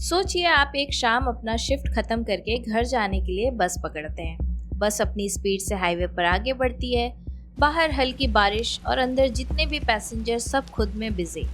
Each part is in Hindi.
सोचिए आप एक शाम अपना शिफ्ट खत्म करके घर जाने के लिए बस पकड़ते हैं। बस अपनी स्पीड से हाईवे पर आगे बढ़ती है। बाहर हल्की बारिश और अंदर जितने भी पैसेंजर सब खुद में बिजी।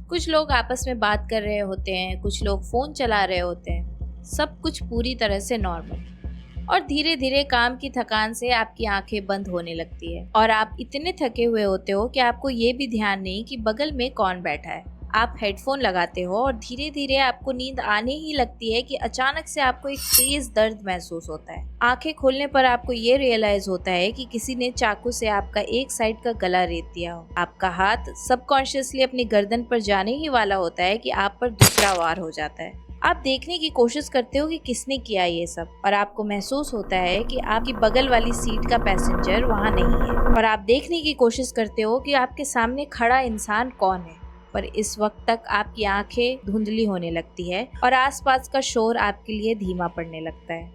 कुछ लोग आपस में बात कर रहे होते हैं, कुछ लोग फोन चला रहे होते हैं। सब कुछ पूरी तरह से नॉर्मल। और धीरे धीरे काम की थकान से आपकी आंखें बंद होने लगती है और आप इतने थके हुए होते हो कि आपको ये भी ध्यान नहीं कि बगल में कौन बैठा है। आप हेडफोन लगाते हो और धीरे धीरे आपको नींद आने ही लगती है कि अचानक से आपको एक तेज दर्द महसूस होता है। आंखें खोलने पर आपको ये रियलाइज होता है कि किसी ने चाकू से आपका एक साइड का गला रेत दिया हो। आपका हाथ सबकॉन्शियसली अपनी गर्दन पर जाने ही वाला होता है कि आप पर दूसरा वार हो जाता है। आप देखने की कोशिश करते हो कि किसने किया ये सब, और आपको महसूस होता है कि आपकी बगल वाली सीट का पैसेंजर वहाँ नहीं है। और आप देखने की कोशिश करते हो कि आपके सामने खड़ा इंसान कौन है, पर इस वक्त तक आपकी आंखें धुंधली होने लगती है और आसपास का शोर आपके लिए धीमा पड़ने लगता है।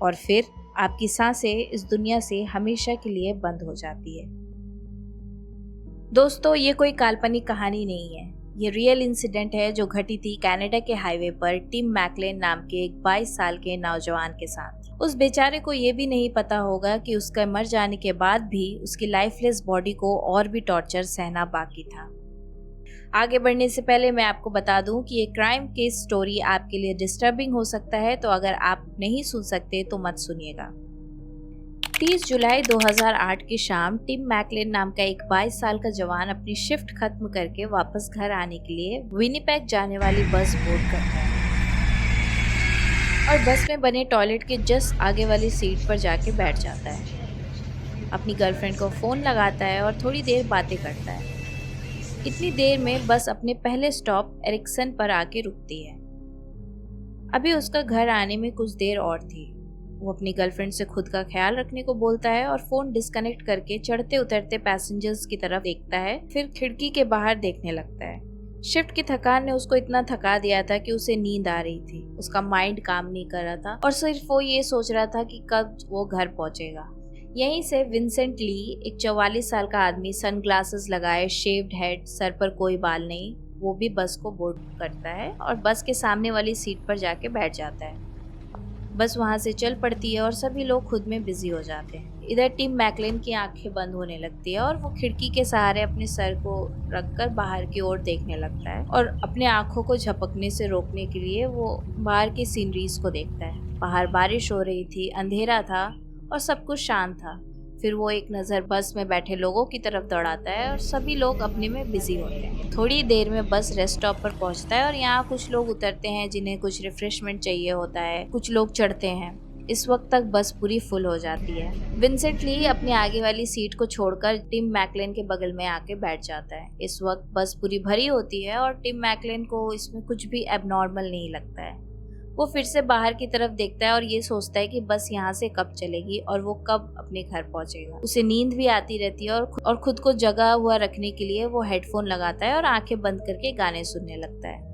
और फिर आपकी सांसें इस दुनिया से हमेशा के लिए बंद हो जाती है। दोस्तों, ये कोई काल्पनिक कहानी नहीं है। ये रियल इंसिडेंट है जो घटी थी कनाडा के हाईवे पर टिम मैकलेन नाम के एक 22 साल के नौजवान के साथ। उस बेचारे को ये भी नहीं पता होगा कि उसका मर जाने के बाद भी उसकी लाइफलेस बॉडी को और भी टॉर्चर सहना बाकी था। आगे बढ़ने से पहले मैं आपको बता दूं कि ये क्राइम केस स्टोरी आपके लिए डिस्टर्बिंग हो सकता है, तो अगर आप नहीं सुन सकते तो मत सुनिएगा। 30 जुलाई 2008 की शाम टिम मैकलेन नाम का एक 22 साल का जवान अपनी शिफ्ट खत्म करके वापस घर आने के लिए विनिपेग जाने वाली बस बोर्ड करता है और बस में बने टॉयलेट के जस्ट आगे वाली सीट पर जाके बैठ जाता है। अपनी गर्लफ्रेंड को फोन लगाता है और थोड़ी देर बातें करता है। इतनी देर में बस अपने पहले स्टॉप एरिक्सन पर आके रुकती है। अभी उसका घर आने में कुछ देर और थी। वो अपनी गर्लफ्रेंड से खुद का ख्याल रखने को बोलता है और फोन डिस्कनेक्ट करके चढ़ते उतरते पैसेंजर्स की तरफ देखता है, फिर खिड़की के बाहर देखने लगता है। शिफ्ट की थकान ने उसको इतना थका दिया था कि उसे नींद आ रही थी। उसका माइंड काम नहीं कर रहा था और सिर्फ वो ये सोच रहा था कि कब वो घर पहुंचेगा। यहीं से विंसेंट ली, एक 44 साल का आदमी, सनग्लासेस लगाए, शेव्ड हेड, सर पर कोई बाल नहीं, वो भी बस को बोर्ड करता है और बस के सामने वाली सीट पर जाके बैठ जाता है। बस वहाँ से चल पड़ती है और सभी लोग खुद में बिजी हो जाते हैं। इधर टिम मैकलेन की आंखें बंद होने लगती है और वो खिड़की के सहारे अपने सर को रखकर बाहर की ओर देखने लगता है और अपने आंखों को झपकने से रोकने के लिए वो बाहर की सीनरीज को देखता है। बाहर बारिश हो रही थी, अंधेरा था और सब कुछ शांत था। फिर वो एक नज़र बस में बैठे लोगों की तरफ दौड़ाता है और सभी लोग अपने में बिजी होते हैं। थोड़ी देर में बस रेस्ट स्टॉप पर पहुंचता है और यहाँ कुछ लोग उतरते हैं जिन्हें कुछ रिफ्रेशमेंट चाहिए होता है, कुछ लोग चढ़ते हैं। इस वक्त तक बस पूरी फुल हो जाती है। विंसेंट ली अपनी आगे वाली सीट को छोड़कर टिम मैकलेन के बगल में आके बैठ जाता है। इस वक्त बस पूरी भरी होती है और टिम मैकलेन को इसमें कुछ भी एबनॉर्मल नहीं लगता है। वो फिर से बाहर की तरफ देखता है और ये सोचता है कि बस यहाँ से कब चलेगी और वो कब अपने घर पहुंचेगा। उसे नींद भी आती रहती है और खुद को जगा हुआ रखने के लिए वो हेडफोन लगाता है और आंखें बंद करके गाने सुनने लगता है।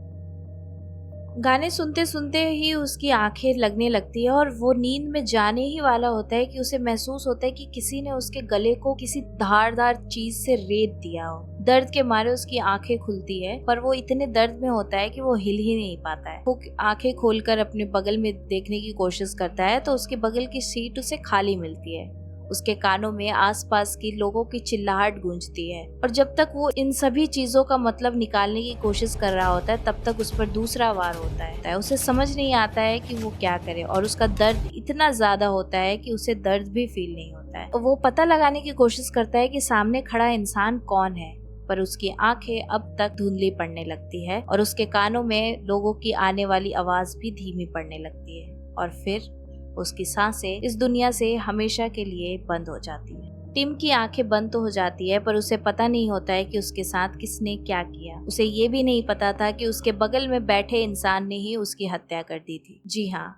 गाने सुनते सुनते ही उसकी आंखें लगने लगती है और वो नींद में जाने ही वाला होता है कि उसे महसूस होता है कि किसी ने उसके गले को किसी धारदार चीज से रेत दिया हो। दर्द के मारे उसकी आंखें खुलती है, पर वो इतने दर्द में होता है कि वो हिल ही नहीं पाता है। वो आंखें खोलकर अपने बगल में देखने की कोशिश करता है तो उसके बगल की सीट उसे खाली मिलती है। उसके कानों में आसपास की लोगों की चिल्लाहट गूंजती है और जब तक वो इन सभी चीजों का मतलब निकालने की कोशिश कर रहा होता है तब तक उस पर दूसरा वार होता है। उसे समझ नहीं आता है कि वो क्या करे और उसका दर्द इतना ज्यादा होता है कि उसे दर्द भी फील नहीं होता है। वो पता लगाने की कोशिश करता है कि सामने खड़ा इंसान कौन है, पर उसकी आंखें अब तक धुंधली पड़ने लगती है और उसके कानों में लोगों की आने वाली आवाज भी धीमी पड़ने लगती है और फिर उसकी सांसें इस दुनिया से हमेशा के लिए बंद हो जाती है। टिम की आंखें बंद तो हो जाती है, पर उसे पता नहीं होता है कि उसके साथ किसने क्या किया। उसे ये भी नहीं पता था कि उसके बगल में बैठे इंसान ने ही उसकी हत्या कर दी थी। जी हाँ,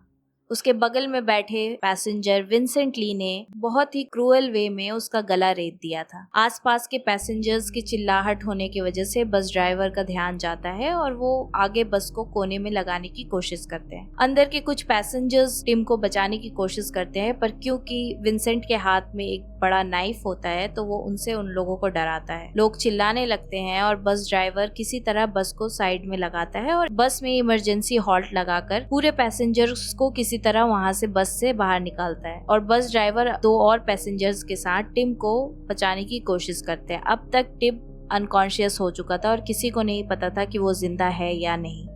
उसके बगल में बैठे पैसेंजर विंसेंट ली ने बहुत ही क्रूअल वे में उसका गला रेत दिया था। आसपास के पैसेंजर्स की चिल्लाहट होने की वजह से बस ड्राइवर का ध्यान जाता है और वो आगे बस को कोने में लगाने की कोशिश करते हैं। अंदर के कुछ पैसेंजर्स टिम को बचाने की कोशिश करते हैं, पर क्योंकि विंसेंट के हाथ में एक बड़ा नाइफ होता है तो वो उनसे उन लोगों को डराता है। लोग चिल्लाने लगते हैं और बस ड्राइवर किसी तरह बस को साइड में लगाता है और बस में इमरजेंसी हॉल्ट लगाकर पूरे पैसेंजर्स को किसी तरह वहां से बस से बाहर निकालता है और बस ड्राइवर 2 और पैसेंजर्स के साथ टिम को बचाने की कोशिश करते हैं। अब तक टिम अनकॉन्शियस हो चुका था और किसी को नहीं पता था कि वो जिंदा है या नहीं,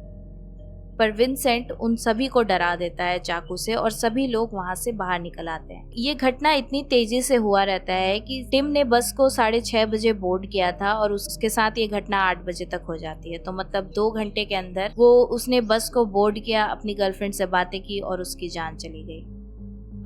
पर विंसेंट उन सभी को डरा देता है चाकू से और सभी लोग वहां से बाहर निकल आते हैं। ये घटना इतनी तेजी से हुआ रहता है कि टिम ने बस को 6:30 बजे बोर्ड किया था और उसके साथ ये घटना 8 बजे तक हो जाती है। तो मतलब 2 घंटे के अंदर उसने बस को बोर्ड किया, अपनी गर्लफ्रेंड से बातें की और उसकी जान चली गई।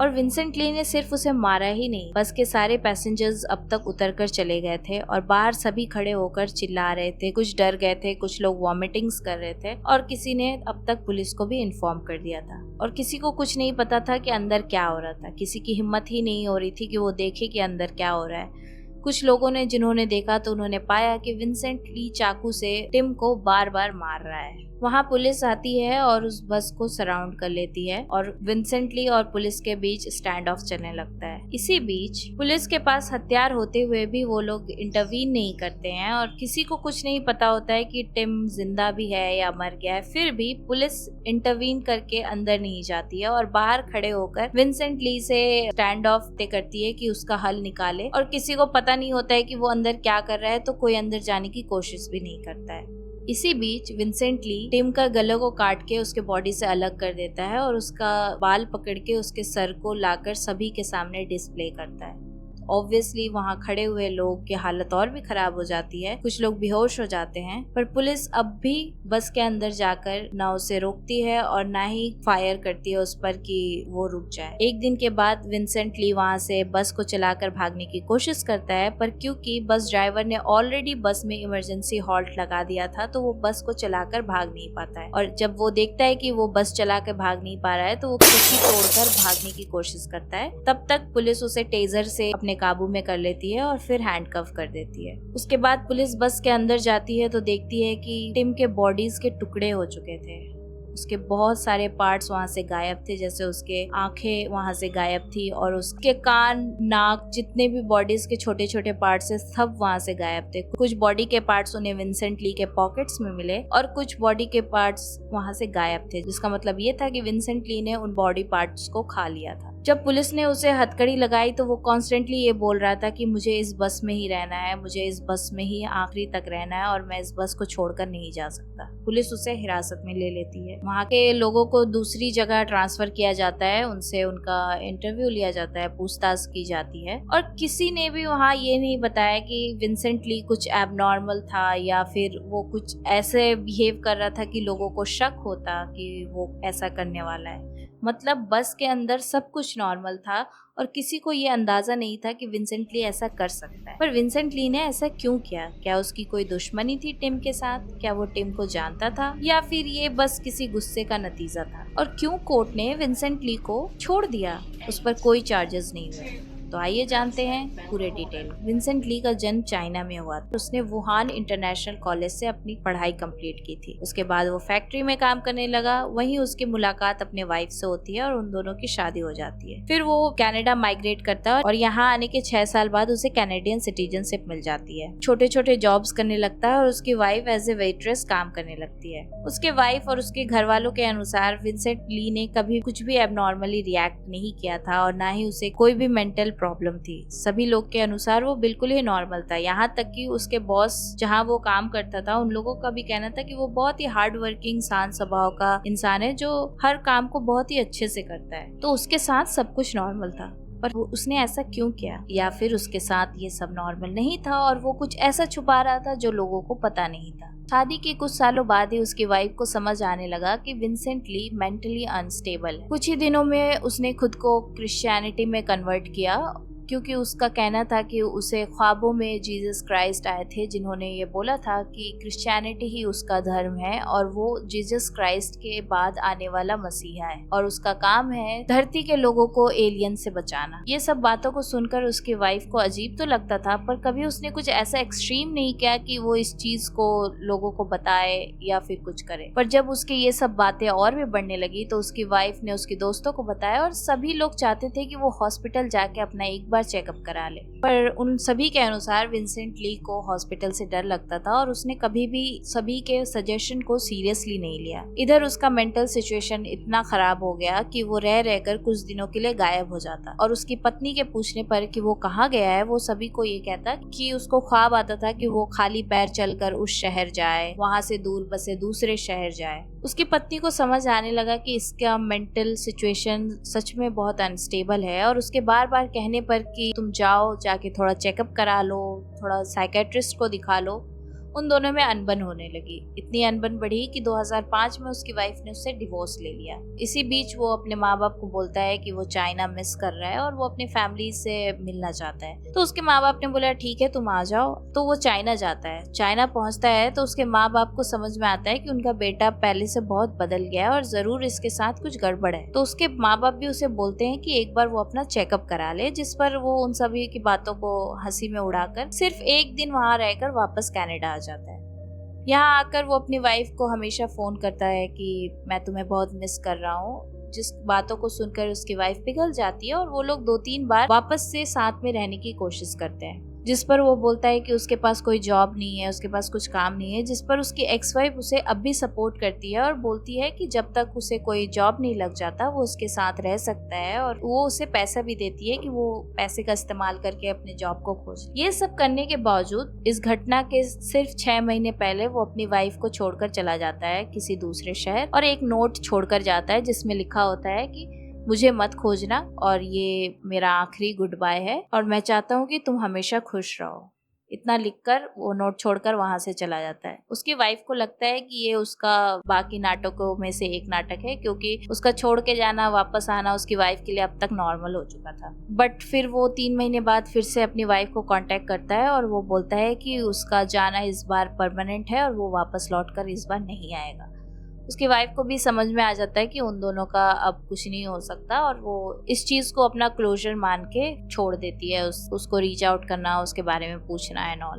और विंसेंट ली ने सिर्फ उसे मारा ही नहीं, बस के सारे पैसेंजर्स अब तक उतरकर चले गए थे और बाहर सभी खड़े होकर चिल्ला रहे थे। कुछ डर गए थे, कुछ लोग वॉमिटिंग्स कर रहे थे और किसी ने अब तक पुलिस को भी इन्फॉर्म कर दिया था। और किसी को कुछ नहीं पता था कि अंदर क्या हो रहा था। किसी की हिम्मत ही नहीं हो रही थी कि वो देखे कि अंदर क्या हो रहा है। कुछ लोगों ने जिन्होंने देखा तो उन्होंने पाया कि विंसेंट ली चाकू से टिम को बार बार मार रहा है। वहाँ पुलिस आती है और उस बस को सराउंड कर लेती है और विंसेंट ली और पुलिस के बीच स्टैंड ऑफ चलने लगता है। इसी बीच पुलिस के पास हथियार होते हुए भी वो लोग इंटरवीन नहीं करते हैं और किसी को कुछ नहीं पता होता है कि टिम जिंदा भी है या मर गया है। फिर भी पुलिस इंटरवीन करके अंदर नहीं जाती है और बाहर खड़े होकर विंसेंट ली से स्टैंड ऑफ तय करती है कि उसका हल निकाले। और किसी को पता नहीं होता है कि वो अंदर क्या कर रहा है, तो कोई अंदर जाने की कोशिश भी नहीं करता है। इसी बीच विंसेंट ली टिम का गले को काट के उसके बॉडी से अलग कर देता है और उसका बाल पकड़ के उसके सर को लाकर सभी के सामने डिस्प्ले करता है। ऑब्वियसली वहाँ खड़े हुए लोग की हालत और भी खराब हो जाती है, कुछ लोग बेहोश हो जाते हैं, पर पुलिस अब भी बस के अंदर जाकर ना उसे रोकती है और ना ही फायर करती है उस पर कि वो रुक जाए। एक दिन के बाद विंसेंट ली वहाँ से बस को चलाकर भागने की कोशिश करता है, पर क्योंकि बस ड्राइवर ने ऑलरेडी बस में इमरजेंसी हॉल्ट लगा दिया था तो वो बस को चलाकर भाग नहीं पाता है। और जब वो देखता है कि वो बस चलाकर भाग नहीं पा रहा है तो वो खिड़की तोड़कर भागने की कोशिश करता है। तब तक पुलिस उसे टेजर से अपने काबू में कर लेती है और फिर हैंडकफ कर देती है। उसके बाद पुलिस बस के अंदर जाती है तो देखती है कि टिम के बॉडीज के टुकड़े हो चुके थे। उसके बहुत सारे पार्ट्स वहाँ से गायब थे, जैसे उसके आंखें वहाँ से गायब थी और उसके कान, नाक, जितने भी बॉडीज के छोटे छोटे पार्ट्स है सब वहाँ से गायब थे। कुछ बॉडी के पार्ट्स उन्हें विंसेंट ली के पॉकेट्स में मिले और कुछ बॉडी के पार्ट्स वहाँ से गायब थे, जिसका मतलब ये था कि विंसेंट ली ने उन बॉडी पार्ट्स को खा लिया था। जब पुलिस ने उसे हथकड़ी लगाई तो वो कॉन्स्टेंटली ये बोल रहा था कि मुझे इस बस में ही रहना है, मुझे इस बस में ही आखिरी तक रहना है और मैं इस बस को छोड़कर नहीं जा सकता। पुलिस उसे हिरासत में ले लेती है। वहाँ के लोगों को दूसरी जगह ट्रांसफर किया जाता है, उनसे उनका इंटरव्यू लिया जाता है, पूछताछ की जाती है और किसी ने भी वहाँ ये नहीं बताया कि विंसेंट ली कुछ एबनॉर्मल था या फिर वो कुछ ऐसे बिहेव कर रहा था कि लोगों को शक होता कि वो ऐसा करने वाला है। मतलब बस के अंदर सब कुछ नॉर्मल था और किसी को ये अंदाजा नहीं था कि विंसेंट ली ऐसा कर सकता है। पर विंसेंट ली ने ऐसा क्यों किया? क्या उसकी कोई दुश्मनी थी टिम के साथ? क्या वो टिम को जानता था या फिर ये बस किसी गुस्से का नतीजा था? और क्यों कोर्ट ने विंसेंट ली को छोड़ दिया? उस पर कोई चार्जेस नहीं हुए। तो आइए जानते हैं पूरे डिटेल। विंसेंट ली का जन्म चाइना में हुआ था। उसने वुहान इंटरनेशनल कॉलेज से अपनी पढ़ाई कंप्लीट की थी। उसके बाद वो फैक्ट्री में काम करने लगा। वहीं उसकी मुलाकात अपने वाइफ से होती है और उन दोनों की शादी हो जाती है। फिर वो कनाडा माइग्रेट करता है और यहाँ आने के 6 साल बाद उसे कैनेडियन सिटीजनशिप मिल जाती है। छोटे छोटे जॉब्स करने लगता है और उसकी वाइफ एज ए वेट्रेस काम करने लगती है। उसके वाइफ और उसके घर वालों के अनुसार विंसेंट ली ने कभी कुछ भी एबनॉर्मली रिएक्ट नहीं किया था और ना ही उसे कोई भी मेंटल प्रॉब्लम थी। सभी लोग के अनुसार वो बिल्कुल ही नॉर्मल था। यहाँ तक कि उसके बॉस जहाँ वो काम करता था उन लोगों का भी कहना था कि वो बहुत ही हार्ड वर्किंग, शांत स्वभाव का इंसान है जो हर काम को बहुत ही अच्छे से करता है। तो उसके साथ सब कुछ नॉर्मल था। पर उसने ऐसा क्यों किया? या फिर उसके साथ ये सब नॉर्मल नहीं था और वो कुछ ऐसा छुपा रहा था जो लोगों को पता नहीं था। शादी के कुछ सालों बाद ही उसकी वाइफ को समझ आने लगा कि विंसेंट ली मेंटली अनस्टेबल है। कुछ ही दिनों में उसने खुद को क्रिश्चियनिटी में कन्वर्ट किया क्योंकि उसका कहना था कि उसे ख्वाबों में जीसस क्राइस्ट आए थे जिन्होंने ये बोला था कि क्रिश्चियनिटी ही उसका धर्म है और वो जीसस क्राइस्ट के बाद आने वाला मसीहा है और उसका काम है धरती के लोगों को एलियन से बचाना। ये सब बातों को सुनकर उसकी वाइफ को अजीब तो लगता था, पर कभी उसने कुछ ऐसा एक्सट्रीम नहीं किया कि वो इस चीज को लोगों को बताए या फिर कुछ करे। पर जब उसकी ये सब बातें और भी बढ़ने लगी तो उसकी वाइफ ने उसके दोस्तों को बताया और सभी लोग चाहते थे कि वो हॉस्पिटल जाके अपना एक बार चेकअप करा ले। पर उन सभी के अनुसार विंसेंट ली को हॉस्पिटल से डर लगता था और उसने कभी भी सभी के सजेशन को सीरियसली नहीं लिया। इधर उसका मेंटल सिचुएशन इतना खराब हो गया कि वो रह रहकर कुछ दिनों के लिए गायब हो जाता और उसकी पत्नी के पूछने पर कि वो कहाँ गया है, वो सभी को ये कहता कि उसको ख्वाब आता था कि वो खाली पैर चलकर उस शहर जाए, वहां से दूर बसे दूसरे शहर जाए। उसकी पत्नी को समझ आने लगा कि इसका मेंटल सिचुएशन सच में बहुत अनस्टेबल है और उसके बार बार कहने पर कि तुम जाओ जाके थोड़ा चेकअप करा लो, थोड़ा साइकेट्रिस्ट को दिखा लो, उन दोनों में अनबन होने लगी। इतनी अनबन बढ़ी कि 2005 में उसकी वाइफ ने उससे डिवोर्स ले लिया। इसी बीच वो अपने माँ बाप को बोलता है कि वो चाइना मिस कर रहा है और वो अपनी फैमिली से मिलना चाहता है। तो उसके माँ बाप ने बोला ठीक है तुम आ जाओ। तो वो चाइना जाता है। चाइना पहुंचता है तो उसके माँ बाप को समझ में आता है कि उनका बेटा पहले से बहुत बदल गया है और जरूर इसके साथ कुछ गड़बड़ है। तो उसके माँ बाप भी उसे बोलते हैं कि एक बार वो अपना चेकअप करा ले, जिस पर वो उन सभी की बातों को हंसी में उड़ाकर सिर्फ एक दिन वहां रहकर वापस कनाडा आ जाता है। यहाँ आकर वो अपनी वाइफ को हमेशा फोन करता है कि मैं तुम्हें बहुत मिस कर रहा हूँ, जिस बातों को सुनकर उसकी वाइफ पिघल जाती है और वो लोग 2-3 बार वापस से साथ में रहने की कोशिश करते हैं, जिस पर वो बोलता है कि उसके पास कोई जॉब नहीं है, उसके पास कुछ काम नहीं है, जिस पर उसकी एक्स वाइफ उसे अब भी सपोर्ट करती है और बोलती है कि जब तक उसे कोई जॉब नहीं लग जाता वो उसके साथ रह सकता है और वो उसे पैसा भी देती है कि वो पैसे का इस्तेमाल करके अपने जॉब को खोजे। ये सब करने के बावजूद इस घटना के सिर्फ 6 महीने पहले वो अपनी वाइफ को छोड़कर चला जाता है किसी दूसरे शहर और एक नोट छोड़कर जाता है जिसमें लिखा होता है कि मुझे मत खोजना और ये मेरा आखिरी गुड बाय है और मैं चाहता हूँ कि तुम हमेशा खुश रहो। इतना लिखकर वो नोट छोड़कर वहां से चला जाता है। उसकी वाइफ को लगता है कि ये उसका बाकी नाटकों में से एक नाटक है, क्योंकि उसका छोड़ के जाना वापस आना उसकी वाइफ के लिए अब तक नॉर्मल हो चुका था। बट फिर वो 3 महीने बाद फिर से अपनी वाइफ को कांटेक्ट करता है और वो बोलता है कि उसका जाना इस बार परमानेंट है और वो वापस लौटकर इस बार नहीं आएगा। उसकी वाइफ को भी समझ में आ जाता है कि उन दोनों का अब कुछ नहीं हो सकता और वो इस चीज को अपना क्लोजर मान के छोड़ देती है उसको रीच आउट करना, उसके बारे में पूछना एंड ऑल।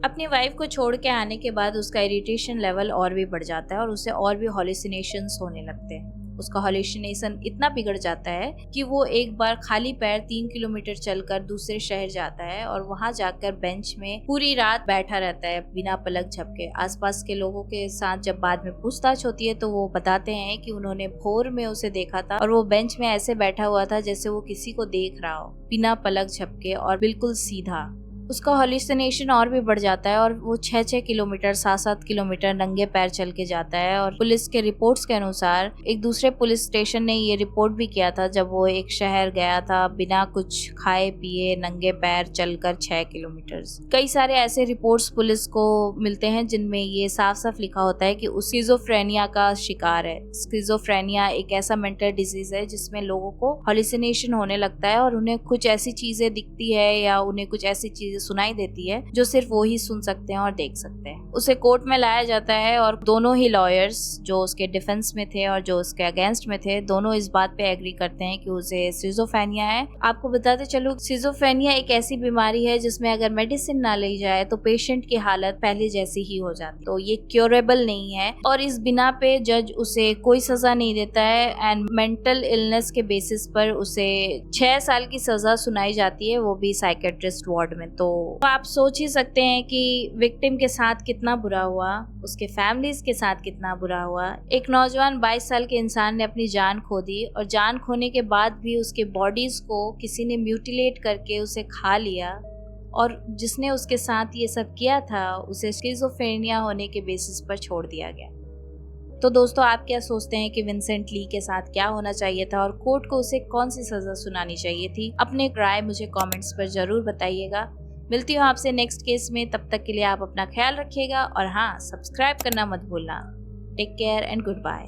अपनी वाइफ को छोड़ के आने के बाद उसका इरिटेशन लेवल और भी बढ़ जाता है और उसे और भी हॉल्यूसिनेशंस होने लगते हैं। उसका हॉल्यूसिनेशन इतना बिगड़ जाता है कि वो एक बार खाली पैर 3 किलोमीटर चलकर दूसरे शहर जाता है और वहां जाकर बेंच में पूरी रात बैठा रहता है बिना पलक झपके। आसपास के लोगों के साथ जब बाद में पूछताछ होती है तो वो बताते हैं कि उन्होंने भोर में उसे देखा था और वो बेंच में ऐसे बैठा हुआ था जैसे वो किसी को देख रहा हो, बिना पलक झपके और बिल्कुल सीधा। उसका हॉल्यूसिनेशन और भी बढ़ जाता है और वो 6-6 किलोमीटर 7-7 किलोमीटर नंगे पैर चल के जाता है। और पुलिस के रिपोर्ट्स के अनुसार एक दूसरे पुलिस स्टेशन ने ये रिपोर्ट भी किया था जब वो एक शहर गया था बिना कुछ खाए पिए नंगे पैर चलकर 6 किलोमीटर। कई सारे ऐसे रिपोर्ट्स पुलिस को मिलते हैं जिनमें ये साफ साफ लिखा होता है कि उस स्किज़ोफ्रेनिया का शिकार है। स्किज़ोफ्रेनिया एक ऐसा मेंटल डिजीज है जिसमें लोगों को हॉल्यूसिनेशन होने लगता है और उन्हें कुछ ऐसी चीजें दिखती है या उन्हें कुछ ऐसी चीजें सुनाई देती है जो सिर्फ वो ही सुन सकते हैं और देख सकते हैं। उसे कोर्ट में लाया जाता है और दोनों ही लॉयर्स जो उसके डिफेंस में थे और जो उसके अगेंस्ट में थे दोनों इस बात पे एग्री करते हैं कि उसे स्किज़ोफ्रेनिया है। आपको बताते चलो, स्किज़ोफ्रेनिया एक ऐसी बीमारी है जिसमें अगर मेडिसिन ना ली जाए तो पेशेंट की हालत पहले जैसी ही हो जाती है। तो ये क्योरेबल नहीं है और इस बिना पे जज उसे कोई सजा नहीं देता है एंड मेंटल इलनेस के बेसिस पर उसे 6 साल की सजा सुनाई जाती है, वो भी साइकेट्रिस्ट वार्ड में। तो आप सोच ही सकते हैं कि विक्टिम के साथ कितना बुरा हुआ, उसके फैमिलीज के साथ कितना बुरा हुआ। एक नौजवान 22 साल के इंसान ने अपनी जान खो दी और जान खोने के बाद भी उसके बॉडीज को किसी ने म्यूटिलेट करके उसे खा लिया और जिसने उसके साथ ये सब किया था उसे स्किज़ोफ्रेनिया होने के बेसिस पर छोड़ दिया गया। तो दोस्तों, आप क्या सोचते हैं कि विंसेंट ली के साथ क्या होना चाहिए था और कोर्ट को उसे कौन सी सजा सुनानी चाहिए थी? अपने राय मुझे कमेंट्स पर जरूर बताइएगा। मिलती हूँ आपसे नेक्स्ट केस में, तब तक के लिए आप अपना ख्याल रखिएगा और हाँ, सब्सक्राइब करना मत भूलना। Take care and good bye.